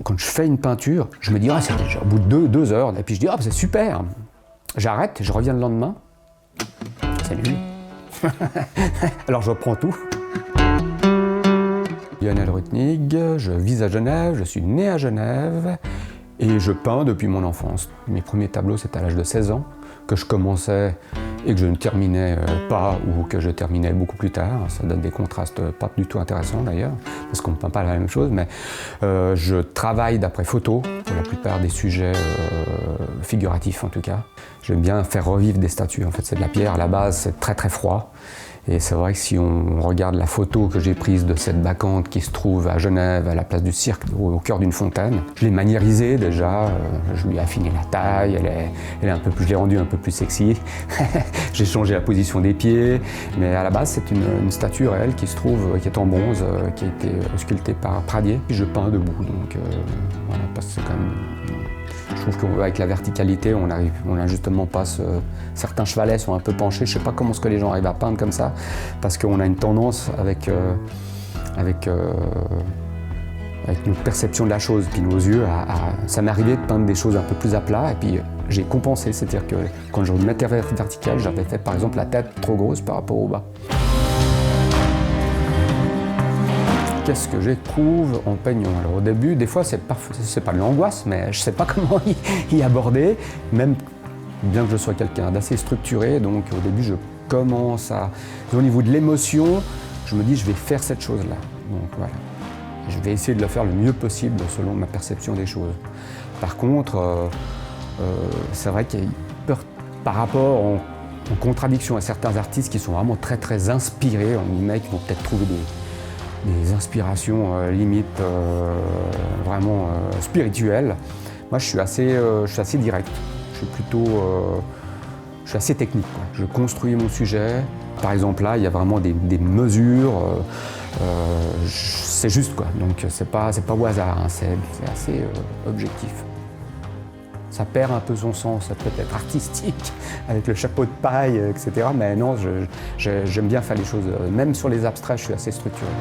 quand je fais une peinture, je me dis, ah, c'est déjà au bout de 2 heures, et puis je dis, ah, c'est super. J'arrête, je reviens le lendemain, c'est nul. Alors je reprends tout. Lionel Rutnig, je vis à Genève, je suis né à Genève et je peins depuis mon enfance. Mes premiers tableaux, c'était à l'âge de 16 ans que je commençais et que je ne terminais pas ou que je terminais beaucoup plus tard. Ça donne des contrastes pas du tout intéressants d'ailleurs, parce qu'on ne peint pas la même chose, mais je travaille d'après photo pour la plupart des sujets figuratifs en tout cas. J'aime bien faire revivre des statues, en fait c'est de la pierre à la base, c'est très très froid. Et c'est vrai que si on regarde la photo que j'ai prise de cette bacchante qui se trouve à Genève, à la place du Cirque, au cœur d'une fontaine, je l'ai maniérisée déjà, je lui ai affiné la taille, je l'ai rendue un peu plus sexy. J'ai changé la position des pieds, mais à la base c'est une statue réelle qui se trouve, qui est en bronze, qui a été sculptée par Pradier. Je peins debout, donc voilà, parce que c'est quand même... Je trouve qu'avec la verticalité, on n'a justement pas certains chevalets sont un peu penchés. Je ne sais pas comment ce que les gens arrivent à peindre comme ça, parce qu'on a une tendance avec notre perception de la chose, puis nos yeux, ça m'est arrivé de peindre des choses un peu plus à plat, et puis j'ai compensé, c'est-à-dire que quand je mettais vertical, j'avais fait par exemple la tête trop grosse par rapport au bas. Qu'est-ce que j'éprouve en peignant? Alors au début, des fois, c'est pas de l'angoisse, mais je ne sais pas comment y aborder, même bien que je sois quelqu'un d'assez structuré, donc au début, je commence à... Au niveau de l'émotion, je me dis, je vais faire cette chose-là. Donc voilà. Je vais essayer de le faire le mieux possible selon ma perception des choses. Par contre, c'est vrai qu'il y a par rapport en contradiction à certains artistes qui sont vraiment très très inspirés, en guillemets, qui vont peut-être trouver des inspirations limite vraiment spirituelles. Moi, je suis assez direct. Je suis assez technique, quoi. Je construis mon sujet. Par exemple, là, il y a vraiment des mesures. C'est juste, quoi. Donc, c'est pas au hasard, hein. C'est assez objectif. Ça perd un peu son sens, peut-être artistique, avec le chapeau de paille, etc. Mais non, j'aime bien faire les choses. Même sur les abstraits, je suis assez structuré.